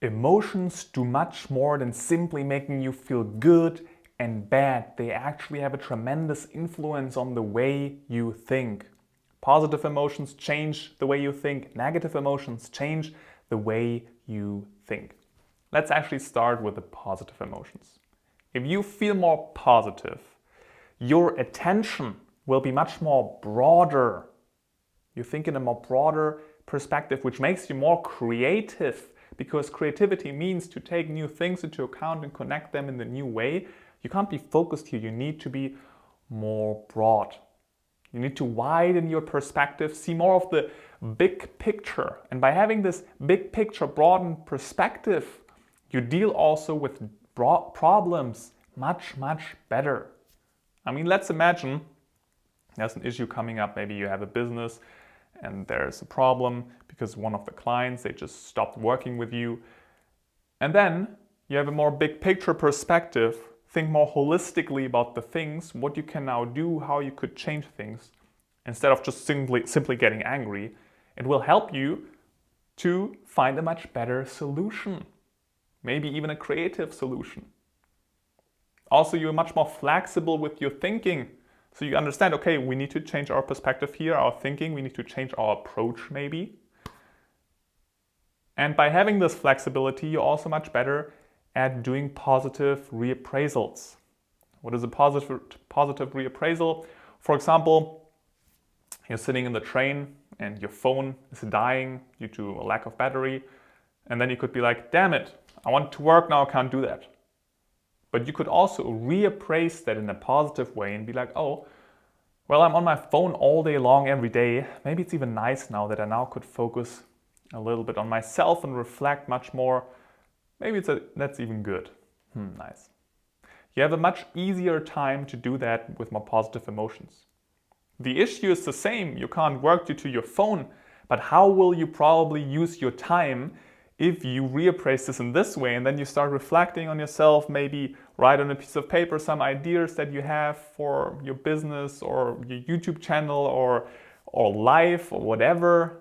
Emotions do much more than simply making you feel good and bad. They actually have a tremendous influence on the way you think. Positive emotions change the way you think. Negative emotions change the way you think. Let's actually start with the positive emotions. If you feel more positive, your attention will be much more broader. You think in a more broader perspective, which makes you more creative, because creativity means to take new things into account and connect them in the new way. You can't be focused here. You need to be more broad. You need to widen your perspective, see more of the big picture. And by having this big picture, broadened perspective, you deal also with problems much, much better. I mean, let's imagine there's an issue coming up. Maybe you have a business and there's a problem because one of the clients, they just stopped working with you. And then you have a more big picture perspective, think more holistically about the things, what you can now do, how you could change things, instead of just simply getting angry. It will help you to find a much better solution, maybe even a creative solution. Also, you're much more flexible with your thinking. So you understand, okay, we need to change our perspective here, our thinking, we need to change our approach maybe. And by having this flexibility, you're also much better at doing positive reappraisals. What is a positive reappraisal? For example, you're sitting in the train and your phone is dying due to a lack of battery. And then you could be like, damn it, I want to work now, I can't do that. But you could also reappraise that in a positive way and be like, oh, well, I'm on my phone all day long, every day. Maybe it's even nice now that I now could focus a little bit on myself and reflect much more. Maybe that's even good. Nice. You have a much easier time to do that with more positive emotions. The issue is the same. You can't work due to your phone, but how will you probably use your time if you reappraise this in this way and then you start reflecting on yourself, maybe write on a piece of paper some ideas that you have for your business or your YouTube channel or life or whatever.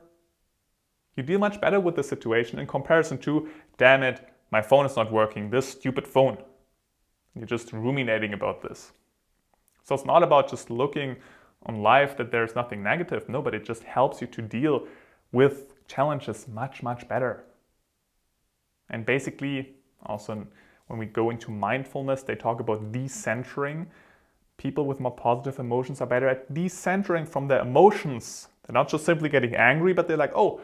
You deal much better with the situation in comparison to, damn it, my phone is not working, this stupid phone. You're just ruminating about this. So it's not about just looking on life that there's nothing negative. No, but it just helps you to deal with challenges much, much better. And basically, also when we go into mindfulness, they talk about decentering. People with more positive emotions are better at decentering from their emotions. They're not just simply getting angry, but they're like, oh,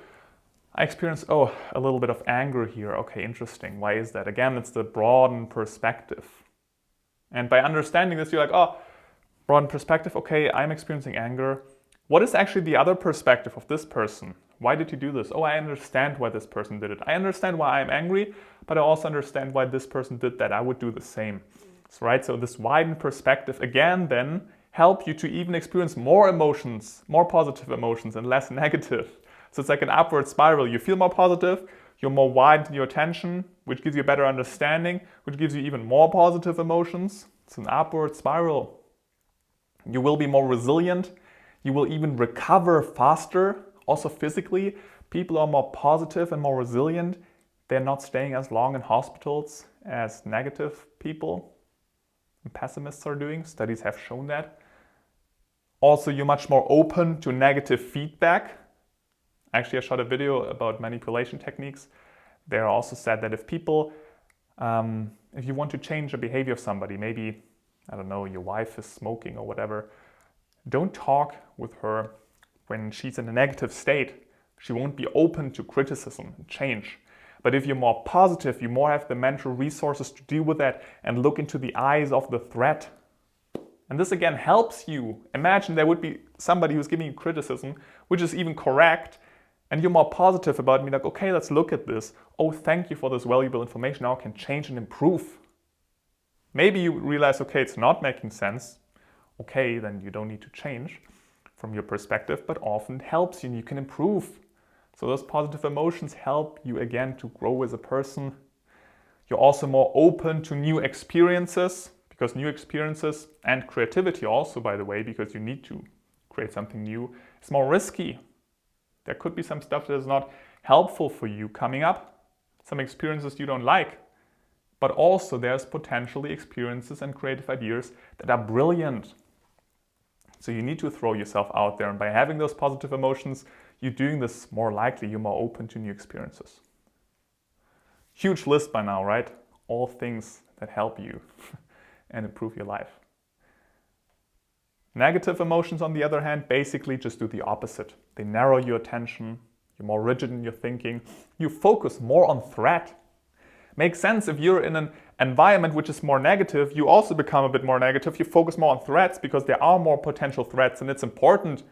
I experience, a little bit of anger here. Okay, interesting. Why is that? Again, it's the broadened perspective. And by understanding this, you're like, oh, broadened perspective. Okay, I'm experiencing anger. What is actually the other perspective of this person? Why did you do this? Oh, I understand why this person did it. I understand why I'm angry, but I also understand why this person did that. I would do the same. So this widened perspective again then help you to even experience more emotions, more positive emotions and less negative. So it's like an upward spiral. You feel more positive, you're more wide in your attention, which gives you a better understanding, which gives you even more positive emotions. It's an upward spiral. You will be more resilient. You will even recover faster. Also physically, people are more positive and more resilient. They're not staying as long in hospitals as negative people and pessimists are doing. Studies have shown that. Also, you're much more open to negative feedback. Actually, I shot a video about manipulation techniques. There also said that if people, if you want to change a behavior of somebody, maybe, I don't know, your wife is smoking or whatever, don't talk with her when she's in a negative state. She won't be open to criticism and change. But if you're more positive, you more have the mental resources to deal with that and look into the eyes of the threat. And this again helps you. Imagine there would be somebody who's giving you criticism, which is even correct, and you're more positive about it and be like, okay, let's look at this. Oh, thank you for this valuable information. Now I can change and improve. Maybe you realize, okay, it's not making sense. Okay, then you don't need to change from your perspective, but often it helps you and you can improve. So those positive emotions help you again to grow as a person. You're also more open to new experiences, because new experiences and creativity also, by the way, because you need to create something new, it's more risky. There could be some stuff that is not helpful for you coming up. some experiences you don't like, but also there's potentially experiences and creative ideas that are brilliant. So you need to throw yourself out there, and by having those positive emotions, you're doing this more likely, you're more open to new experiences. Huge list by now, right? All things that help you and improve your life. Negative emotions, on the other hand, basically just do the opposite. They narrow your attention, you're more rigid in your thinking, you focus more on threat. Makes sense, if you're in an environment which is more negative, you also become a bit more negative. You focus more on threats because there are more potential threats, and it's important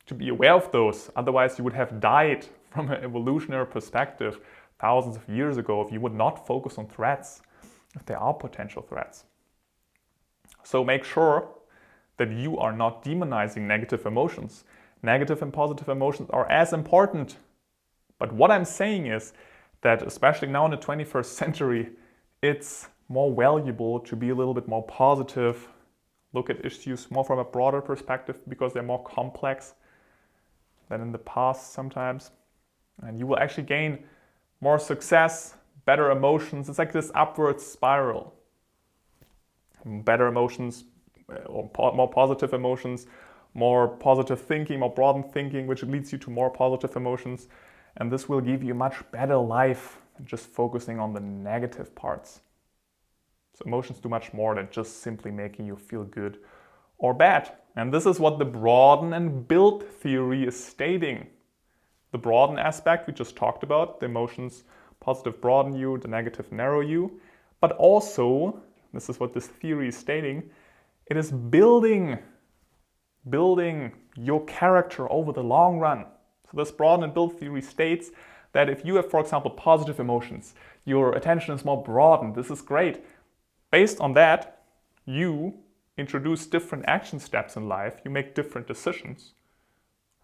to be aware of those. Otherwise, you would have died from an evolutionary perspective thousands of years ago if you would not focus on threats, if there are potential threats. So make sure that you are not demonizing negative emotions. Negative and positive emotions are as important. But what I'm saying is that, especially now in the 21st century, it's more valuable to be a little bit more positive, look at issues more from a broader perspective because they're more complex than in the past sometimes. And you will actually gain more success, better emotions. It's like this upward spiral. Better emotions, or more positive emotions, more positive thinking, more broadened thinking, which leads you to more positive emotions. And this will give you a much better life than just focusing on the negative parts. So emotions do much more than just simply making you feel good or bad. And this is what the broaden and build theory is stating. The broaden aspect we just talked about, the emotions positive broaden you, the negative narrow you. But also, this is what this theory is stating, it is building your character over the long run. So this broaden and build theory states that if you have, for example, positive emotions, your attention is more broadened. This is great. Based on that, you introduce different action steps in life. You make different decisions,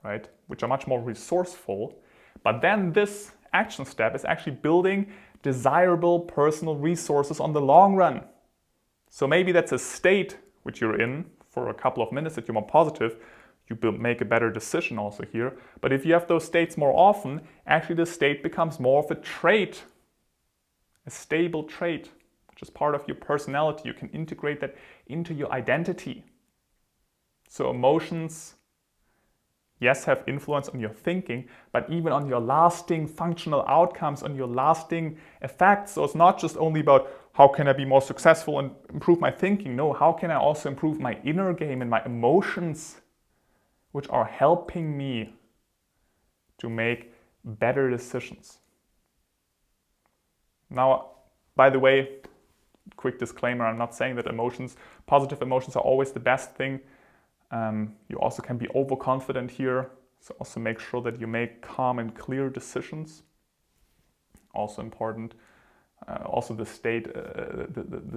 right? Which are much more resourceful. But then this action step is actually building desirable personal resources on the long run. So maybe that's a state which you're in for a couple of minutes that you're more positive. You make a better decision also here. But if you have those states more often, actually the state becomes more of a trait, a stable trait, which is part of your personality. You can integrate that into your identity. So emotions, yes, have influence on your thinking, but even on your lasting functional outcomes, on your lasting effects. So it's not just only about how can I be more successful and improve my thinking. No, how can I also improve my inner game and my emotions, which are helping me to make better decisions. Now, by the way, quick disclaimer, I'm not saying that positive emotions are always the best thing. You also can be overconfident here, so also make sure that you make calm and clear decisions. Also important. Also the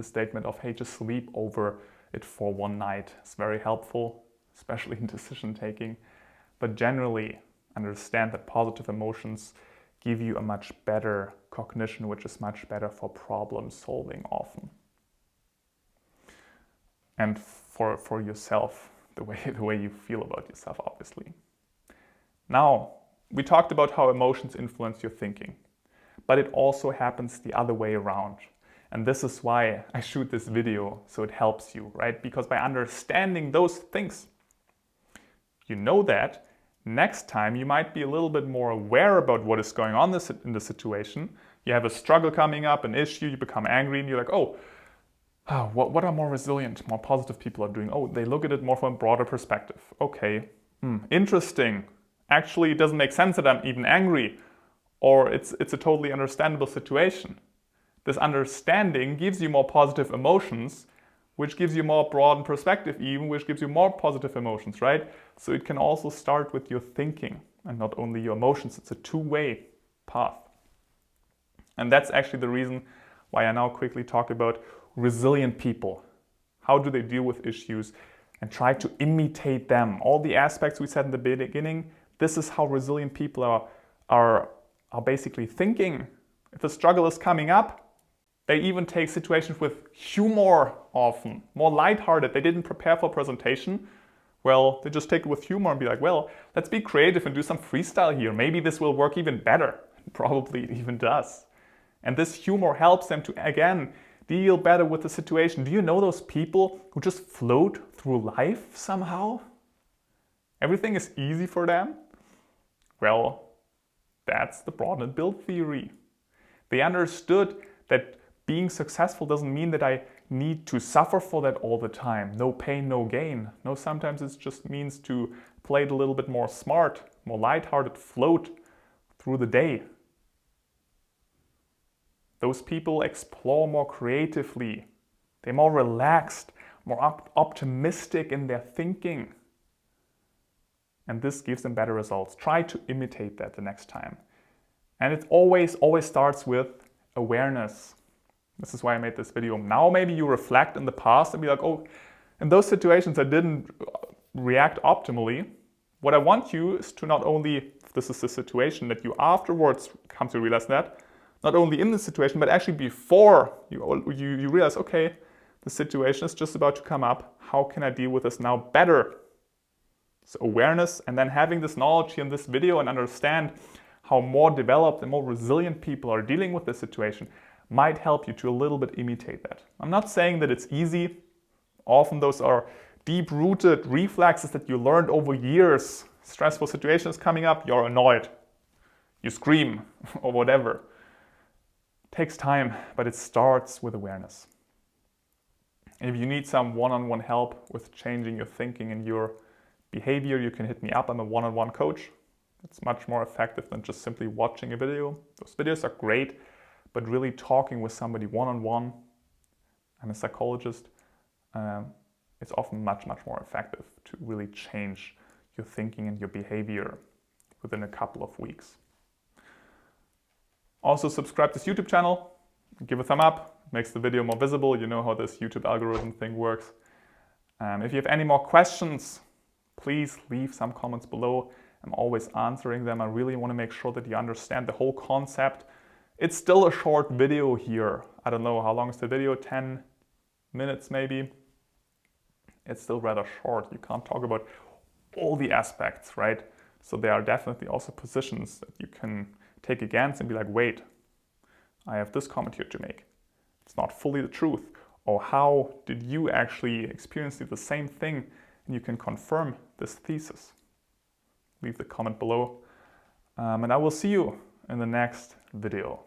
statement of, hey, just sleep over it for one night is very helpful, especially in decision taking. But generally, understand that positive emotions give you a much better cognition, which is much better for problem solving often. And for yourself, the way you feel about yourself, obviously. Now, we talked about how emotions influence your thinking, but it also happens the other way around. And this is why I shoot this video, so it helps you, right? Because by understanding those things, you know that next time you might be a little bit more aware about what is going on in the situation. You have a struggle coming up, an issue, you become angry, and you're like, what are more resilient, more positive people are doing? Oh, they look at it more from a broader perspective. Okay, interesting. Actually, it doesn't make sense that I'm even angry, or it's a totally understandable situation. This understanding gives you more positive emotions, which gives you more broadened perspective even, which gives you more positive emotions, right? So it can also start with your thinking and not only your emotions. It's a two-way path. And that's actually the reason why I now quickly talk about resilient people. How do they deal with issues and try to imitate them? All the aspects we said in the beginning, this is how resilient people are basically thinking. If a struggle is coming up, they even take situations with humor often, more lighthearted. They didn't prepare for a presentation. Well, they just take it with humor and be like, well, let's be creative and do some freestyle here. Maybe this will work even better. Probably it even does. And this humor helps them to, again, deal better with the situation. Do you know those people who just float through life somehow? Everything is easy for them? Well, that's the Broaden and Build theory. They understood that being successful doesn't mean that I need to suffer for that all the time. No pain, no gain. No, sometimes it just means to play it a little bit more smart, more lighthearted, float through the day. Those people explore more creatively. They're more relaxed, more optimistic in their thinking. And this gives them better results. Try to imitate that the next time. And it always starts with awareness. This is why I made this video. Now maybe you reflect in the past and be like, oh, in those situations I didn't react optimally. What I want you is to not only, if this is the situation, that you afterwards come to realize that, not only in the situation, but actually before you realize, okay, the situation is just about to come up. How can I deal with this now better? So awareness, and then having this knowledge here in this video and understand how more developed and more resilient people are dealing with this situation might help you to a little bit imitate that. I'm not saying that it's easy. Often those are deep-rooted reflexes that you learned over years. Stressful situations coming up, you're annoyed. You scream or whatever. It takes time, but it starts with awareness. And if you need some one-on-one help with changing your thinking and your behavior, you can hit me up. I'm a one-on-one coach. It's much more effective than just simply watching a video. Those videos are great, but really talking with somebody one-on-one, I'm a psychologist, it's often much more effective to really change your thinking and your behavior within a couple of weeks. Also subscribe to this YouTube channel, give a thumb up, it makes the video more visible. You know how this YouTube algorithm thing works. If you have any more questions, please leave some comments below. I'm always answering them. I really want to make sure that you understand the whole concept. It's still a short video here. I don't know how long is the video, 10 minutes maybe. It's still rather short. You can't talk about all the aspects, right? So there are definitely also positions that you can take against and be like, wait, I have this comment here to make. It's not fully the truth. Or how did you actually experience the same thing? And you can confirm this thesis. Leave the comment below. And I will see you in the next video.